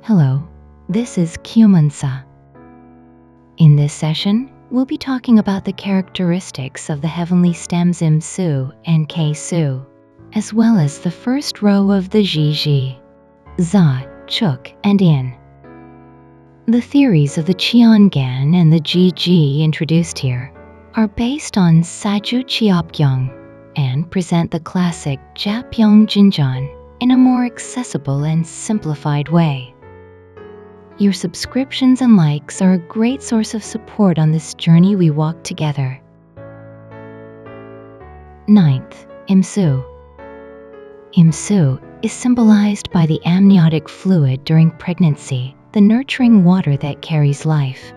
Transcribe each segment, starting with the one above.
Hello, this is Geummunsa. In this session, we'll be talking about the characteristics of the heavenly stems Imsu and Kesu, as well as the first row of the Ji, Za, Chuk, and In. The theories of the Cheongan and the Ji introduced here are based on Saju Cheop-Young and present the classic Japyeong Jinjan in a more accessible and simplified way. Your subscriptions and likes are a great source of support on this journey we walk together. 9th, Imsu. Imsu is symbolized by the amniotic fluid during pregnancy, the nurturing water that carries life.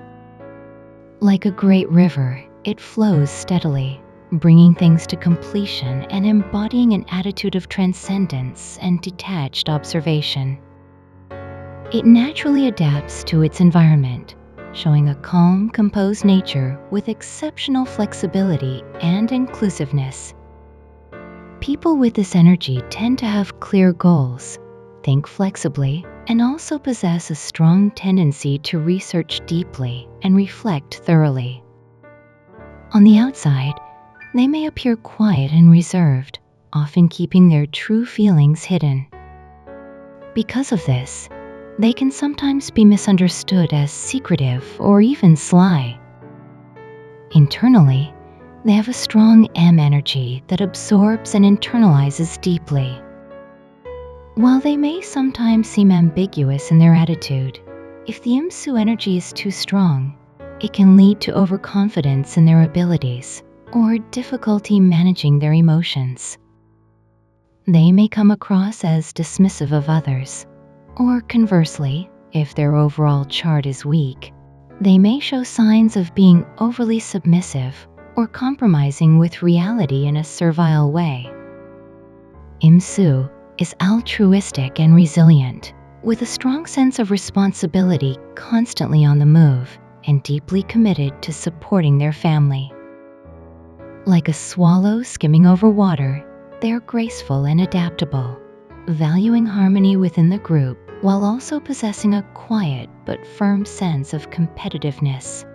Like a great river, it flows steadily, bringing things to completion and embodying an attitude of transcendence and detached observation. It naturally adapts to its environment, showing a calm, composed nature with exceptional flexibility and inclusiveness. People with this energy tend to have clear goals, think flexibly, and also possess a strong tendency to research deeply and reflect thoroughly. On the outside, they may appear quiet and reserved, often keeping their true feelings hidden. Because of this, they can sometimes be misunderstood as secretive or even sly. Internally, they have a strong M energy that absorbs and internalizes deeply. While they may sometimes seem ambiguous in their attitude, if the Imsu energy is too strong, it can lead to overconfidence in their abilities or difficulty managing their emotions. They may come across as dismissive of others, or conversely, if their overall chart is weak, they may show signs of being overly submissive or compromising with reality in a servile way. Imsu is altruistic and resilient, with a strong sense of responsibility, constantly on the move, and deeply committed to supporting their family. Like a swallow skimming over water, they are graceful and adaptable, valuing harmony within the group while also possessing a quiet but firm sense of competitiveness.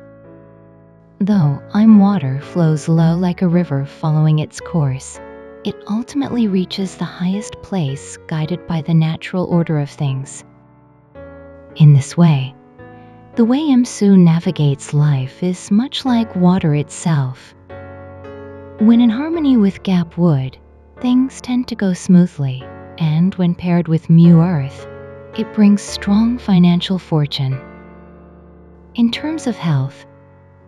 Though I'm water flows low like a river following its course, it ultimately reaches the highest place guided by the natural order of things. In this way, the way Imsu navigates life is much like water itself. When in harmony with Gap Wood, things tend to go smoothly, and when paired with Mu Earth, it brings strong financial fortune. In terms of health,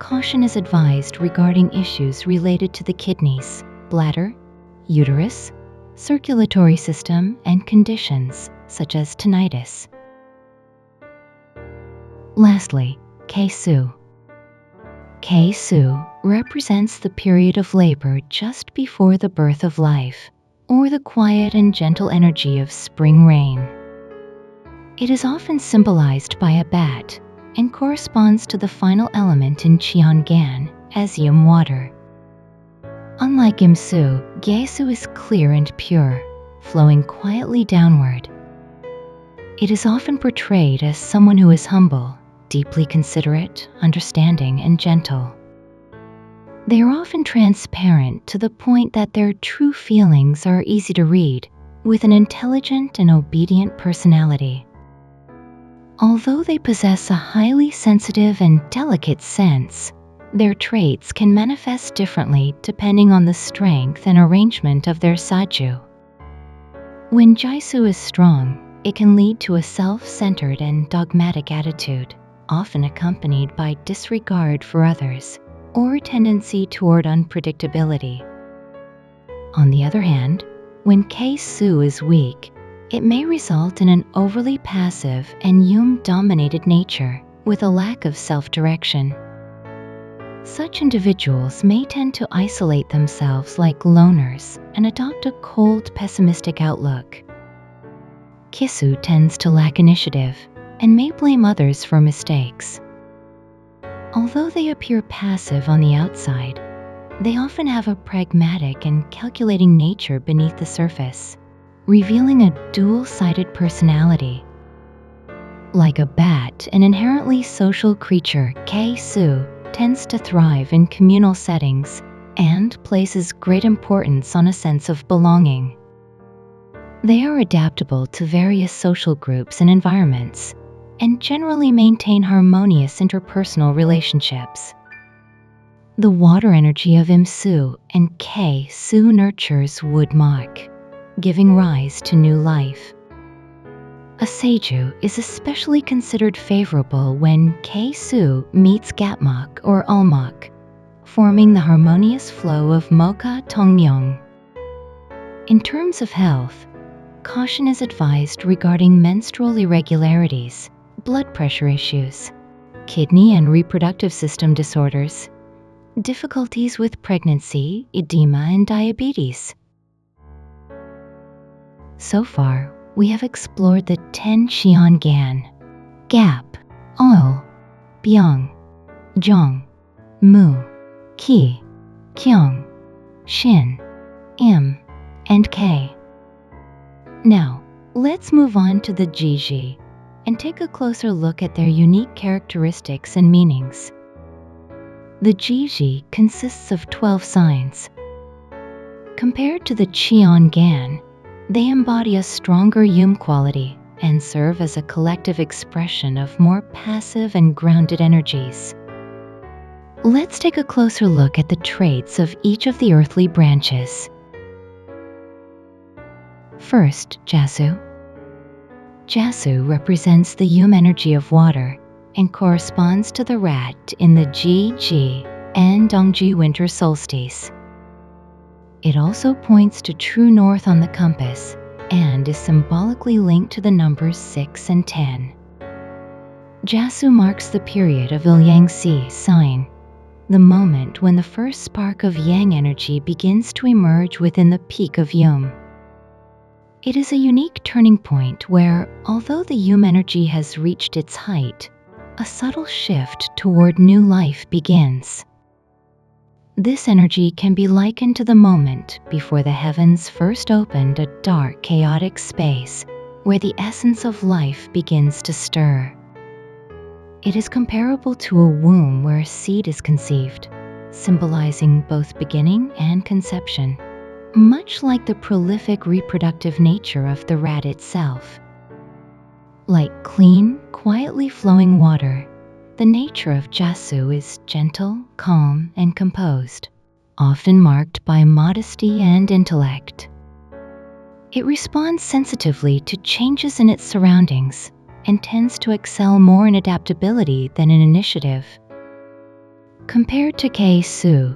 caution is advised regarding issues related to the kidneys, bladder, uterus, circulatory system, and conditions such as tinnitus. Lastly, Kesu. Kesu represents the period of labor just before the birth of life, or the quiet and gentle energy of spring rain. It is often symbolized by a bat and corresponds to the final element in Cheongan as Yum water. Unlike Imsu, Gesu is clear and pure, flowing quietly downward. It is often portrayed as someone who is humble, deeply considerate, understanding, and gentle. They are often transparent to the point that their true feelings are easy to read, with an intelligent and obedient personality. Although they possess a highly sensitive and delicate sense, their traits can manifest differently depending on the strength and arrangement of their Saju. When Jasu is strong, it can lead to a self-centered and dogmatic attitude, often accompanied by disregard for others or tendency toward unpredictability. On the other hand, when Kesu is weak, it may result in an overly passive and Yum-dominated nature with a lack of self-direction. Such individuals may tend to isolate themselves like loners and adopt a cold, pessimistic outlook. Kesu tends to lack initiative and may blame others for mistakes. Although they appear passive on the outside, they often have a pragmatic and calculating nature beneath the surface, revealing a dual-sided personality. Like a bat, an inherently social creature, Kesu tends to thrive in communal settings and places great importance on a sense of belonging. They are adaptable to various social groups and environments and generally maintain harmonious interpersonal relationships. The water energy of Imsu and Kesu nurtures woodmok, giving rise to new life. A Saju is especially considered favorable when Kesu meets Gatmok or Almok, forming the harmonious flow of Mocha Tongmyong. In terms of health, caution is advised regarding menstrual irregularities, blood pressure issues, kidney and reproductive system disorders, difficulties with pregnancy, edema, and diabetes. So far, we have explored the 10 Xian Gan: Gap, Oil, Byung, Zhong, Mu, Qi, Kyung, Shin, Im, and K. Now, let's move on to the Jiji and take a closer look at their unique characteristics and meanings. The Jiji consists of 12 signs. Compared to the Qian Gan, they embody a stronger Yum quality and serve as a collective expression of more passive and grounded energies. Let's take a closer look at the traits of each of the earthly branches. First, Jasu. Jasu represents the Yum energy of water and corresponds to the rat in the Ji and Dongji winter solstice. It also points to true north on the compass and is symbolically linked to the numbers 6 and 10. Jasu marks the period of Il-Yang-Si sign, the moment when the first spark of Yang energy begins to emerge within the peak of Yum. It is a unique turning point where, although the Yum energy has reached its height, a subtle shift toward new life begins. This energy can be likened to the moment before the heavens first opened a dark, chaotic space where the essence of life begins to stir. It is comparable to a womb where a seed is conceived, symbolizing both beginning and conception, much like the prolific reproductive nature of the rat itself. Like clean, quietly flowing water, the nature of Jasu is gentle, calm, and composed, often marked by modesty and intellect. It responds sensitively to changes in its surroundings and tends to excel more in adaptability than in initiative. Compared to Kesu,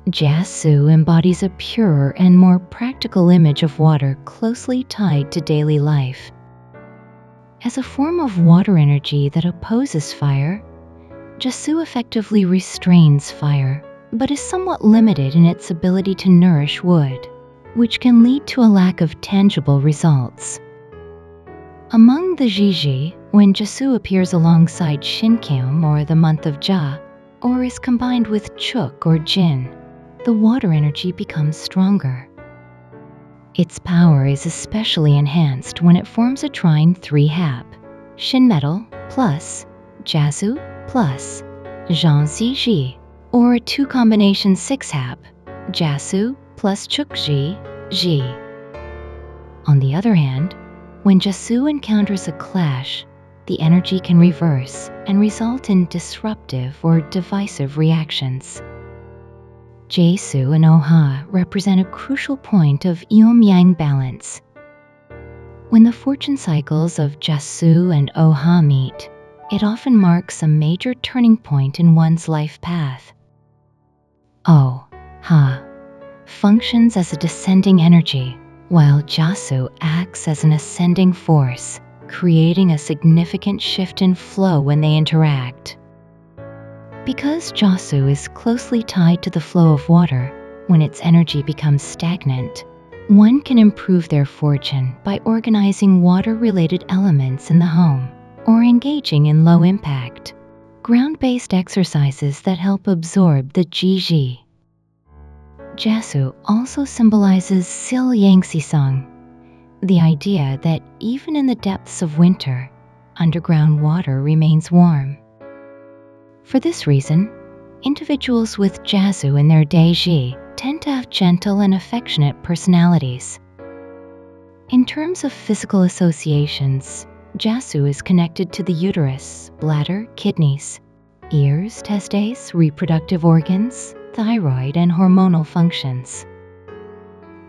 Jasu embodies a purer and more practical image of water closely tied to daily life. As a form of water energy that opposes fire, Jasu effectively restrains fire, but is somewhat limited in its ability to nourish wood, which can lead to a lack of tangible results. Among the Jiji, when Jasu appears alongside Shinkyum or the month of Ja, or is combined with Chuk or Jin, the water energy becomes stronger. Its power is especially enhanced when it forms a trine 3-hap, Shin metal plus Jasu plus Zhangzi, or a 2-combination 6-hap, Jasu plus Chukji, Ji. On the other hand, when Jasu encounters a clash, the energy can reverse and result in disruptive or divisive reactions. Jasu and Oha represent a crucial point of Yum-Yang balance. When the fortune cycles of Jasu and Oha meet, it often marks a major turning point in one's life path. Oha functions as a descending energy, while Jasu acts as an ascending force, creating a significant shift in flow when they interact. Because Jasu is closely tied to the flow of water, when its energy becomes stagnant, one can improve their fortune by organizing water-related elements in the home or engaging in low-impact, ground-based exercises that help absorb the Jiji. Jasu also symbolizes Sil Yang Sisang, the idea that even in the depths of winter, underground water remains warm. For this reason, individuals with Jasu in their Daiji tend to have gentle and affectionate personalities. In terms of physical associations, Jasu is connected to the uterus, bladder, kidneys, ears, testes, reproductive organs, thyroid, and hormonal functions.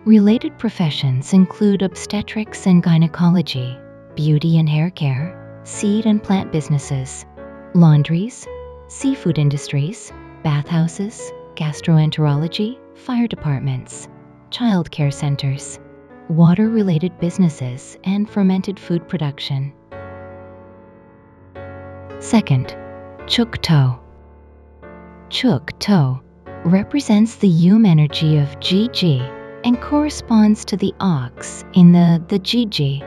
Related professions include obstetrics and gynecology, beauty and hair care, seed and plant businesses, laundries, seafood industries, bathhouses, gastroenterology, fire departments, child care centers, water-related businesses, and fermented food production. Second, Chuktoe. Chuktoe represents the yum energy of Jiji and corresponds to the ox in the Jiji.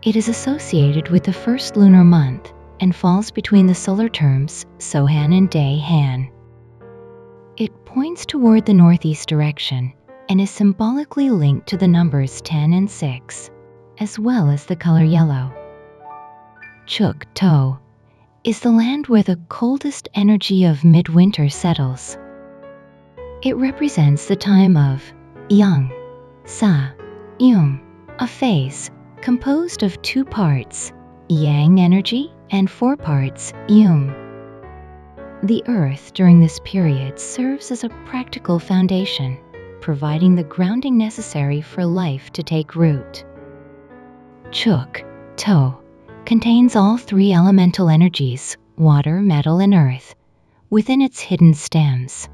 It is associated with the first lunar month and falls between the solar terms Sohan and Day-Han. It points toward the northeast direction and is symbolically linked to the numbers 10 and 6, as well as the color yellow. Chuktoe is the land where the coldest energy of midwinter settles. It represents the time of Yang, Sa, Yum, a phase composed of 2 parts, Yang energy, and 4 parts, Yum. The earth during this period serves as a practical foundation, providing the grounding necessary for life to take root. Chuktoe contains all 3 elemental energies, water, metal, and earth, within its hidden stems,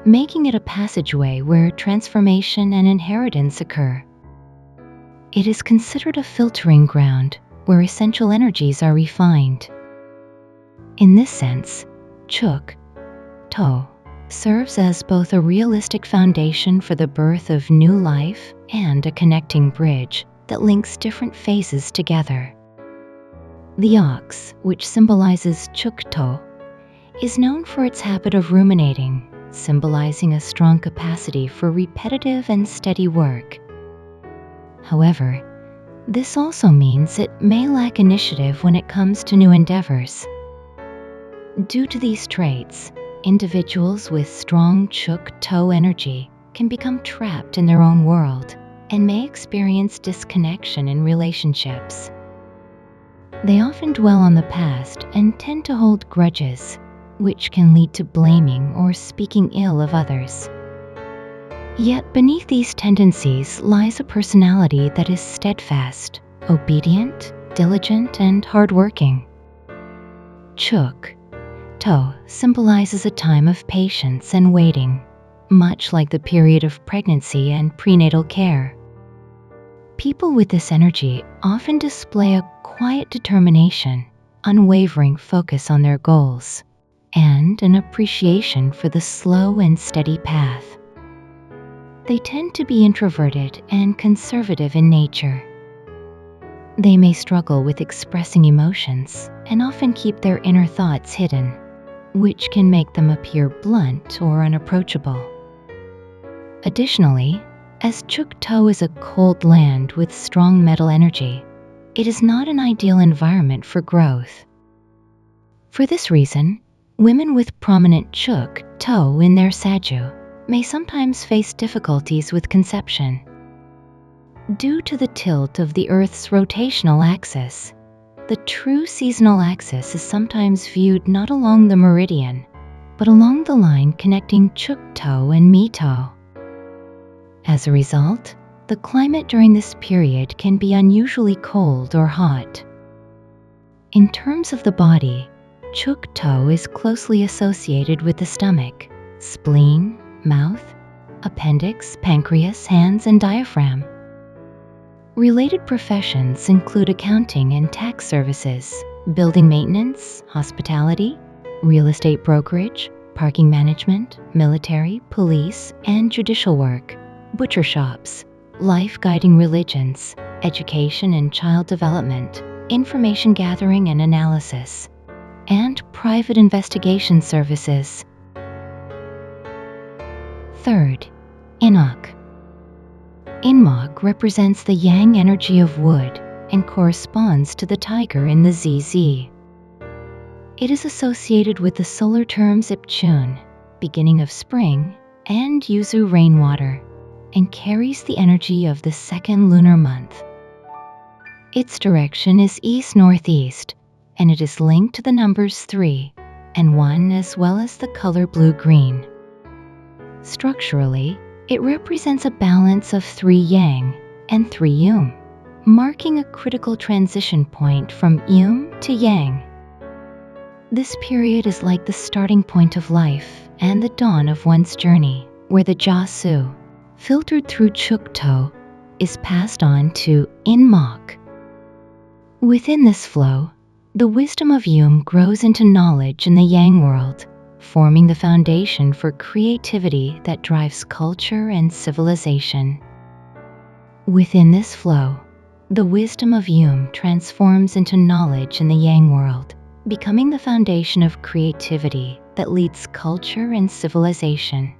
making it a passageway where transformation and inheritance occur. It is considered a filtering ground where essential energies are refined. In this sense, Chuktoe serves as both a realistic foundation for the birth of new life and a connecting bridge that links different phases together. The ox, which symbolizes Chuktoe, is known for its habit of ruminating, symbolizing a strong capacity for repetitive and steady work. However, this also means it may lack initiative when it comes to new endeavors. Due to these traits, individuals with strong Chuktoe energy can become trapped in their own world and may experience disconnection in relationships. They often dwell on the past and tend to hold grudges, which can lead to blaming or speaking ill of others. Yet beneath these tendencies lies a personality that is steadfast, obedient, diligent, and hardworking. Chuktoe symbolizes a time of patience and waiting, much like the period of pregnancy and prenatal care. People with this energy often display a quiet determination, unwavering focus on their goals, and an appreciation for the slow and steady path. They tend to be introverted and conservative in nature. They may struggle with expressing emotions and often keep their inner thoughts hidden, which can make them appear blunt or unapproachable. Additionally, as Chuktoe is a cold land with strong metal energy, it is not an ideal environment for growth. For this reason, women with prominent Chuktoe in their Saju may sometimes face difficulties with conception. Due to the tilt of the Earth's rotational axis, the true seasonal axis is sometimes viewed not along the meridian, but along the line connecting Chuktoe and Mito. As a result, the climate during this period can be unusually cold or hot. In terms of the body, Chuktoe is closely associated with the stomach, spleen, mouth, appendix, pancreas, hands, and diaphragm. Related professions include accounting and tax services, building maintenance, hospitality, real estate brokerage, parking management, military, police, and judicial work, butcher shops, life-guiding religions, education and child development, information gathering and analysis, and private investigation services. Third, Inmok. Inmok represents the yang energy of wood and corresponds to the tiger in the ZZ. It is associated with the solar terms Ipchun, beginning of spring, and Yuzu rainwater, and carries the energy of the second lunar month. Its direction is east-northeast, and it is linked to the numbers 3 and 1 as well as the color blue-green. Structurally, it represents a balance of 3 yang and 3 yum, marking a critical transition point from yum to yang. This period is like the starting point of life and the dawn of one's journey, where the Jasu, filtered through Chuktoe, is passed on to Inmok. Within this flow, the wisdom of Yum grows into knowledge in the Yang world, forming the foundation for creativity that drives culture and civilization. Within this flow, the wisdom of Yum transforms into knowledge in the Yang world, becoming the foundation of creativity that leads culture and civilization.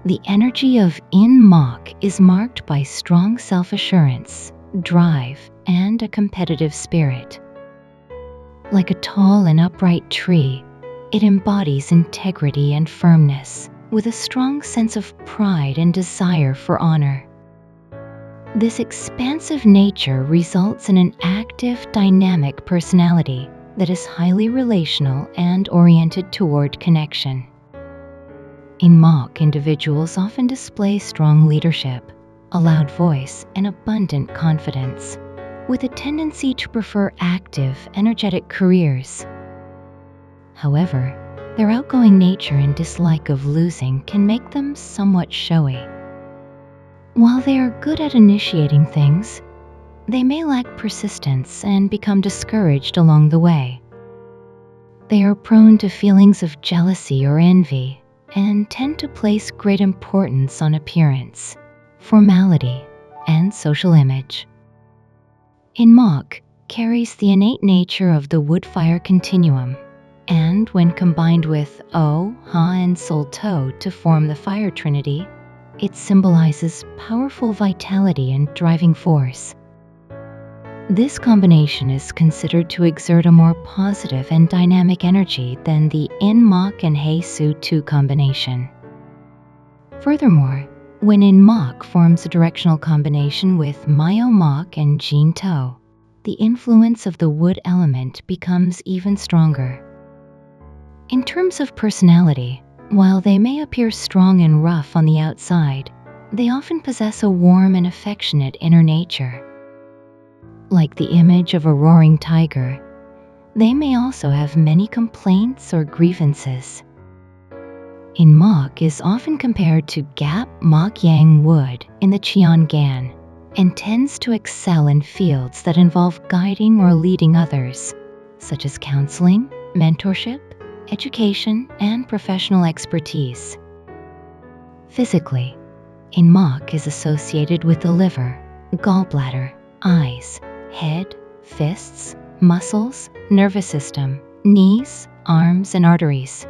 The energy of Inmok is marked by strong self-assurance, drive, and a competitive spirit. Like a tall and upright tree, it embodies integrity and firmness, with a strong sense of pride and desire for honor. This expansive nature results in an active, dynamic personality that is highly relational and oriented toward connection. Inmok individuals often display strong leadership, a loud voice, and abundant confidence, with a tendency to prefer active, energetic careers. However, their outgoing nature and dislike of losing can make them somewhat showy. While they are good at initiating things, they may lack persistence and become discouraged along the way. They are prone to feelings of jealousy or envy and tend to place great importance on appearance, formality, and social image. Inmok carries the innate nature of the wood-fire continuum, and when combined with O, Ha, and Sol-To to form the fire trinity, it symbolizes powerful vitality and driving force. This combination is considered to exert a more positive and dynamic energy than the Inmok and Kesu combination. Furthermore, when Inmok forms a directional combination with Myomok and Jinto, the influence of the wood element becomes even stronger. In terms of personality, while they may appear strong and rough on the outside, they often possess a warm and affectionate inner nature. Like the image of a roaring tiger, they may also have many complaints or grievances. Inmok is often compared to Gap Mok Yang wood in the Cheongan and tends to excel in fields that involve guiding or leading others, such as counseling, mentorship, education, and professional expertise. Physically, Inmok is associated with the liver, gallbladder, eyes, head, fists, muscles, nervous system, knees, arms, and arteries.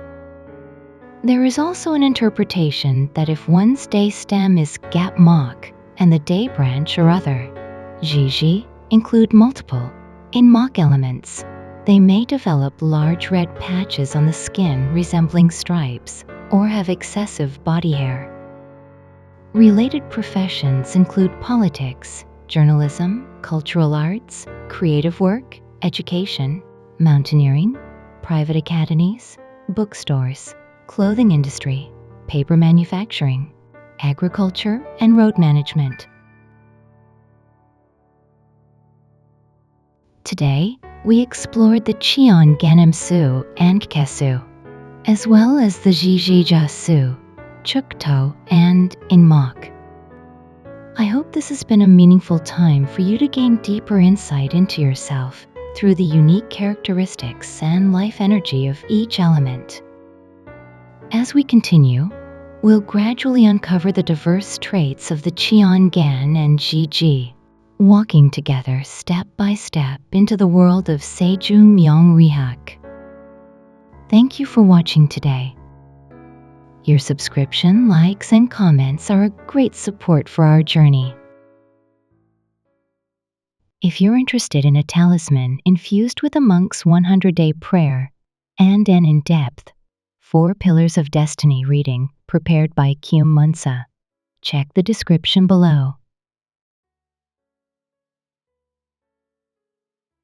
There is also an interpretation that if one's day stem is Gap Mok and the day branch or other, Jiji, include multiple Inmok elements, they may develop large red patches on the skin resembling stripes or have excessive body hair. Related professions include politics, journalism, cultural arts, creative work, education, mountaineering, private academies, bookstores, clothing industry, paper manufacturing, agriculture, and road management. Today, we explored the Cheongan Imsu and Kesu, as well as the Jiji Jasu, Chuktoe, and Inmok. I hope this has been a meaningful time for you to gain deeper insight into yourself through the unique characteristics and life energy of each element. As we continue, we'll gradually uncover the diverse traits of the Cheongan and Jiji, walking together step by step into the world of Saju Myong Rihak. Thank you for watching today. Your subscription, likes, and comments are a great support for our journey. If you're interested in a talisman infused with a monk's 100-day prayer and an in-depth 4 Pillars of Destiny reading prepared by Geummunsa, check the description below.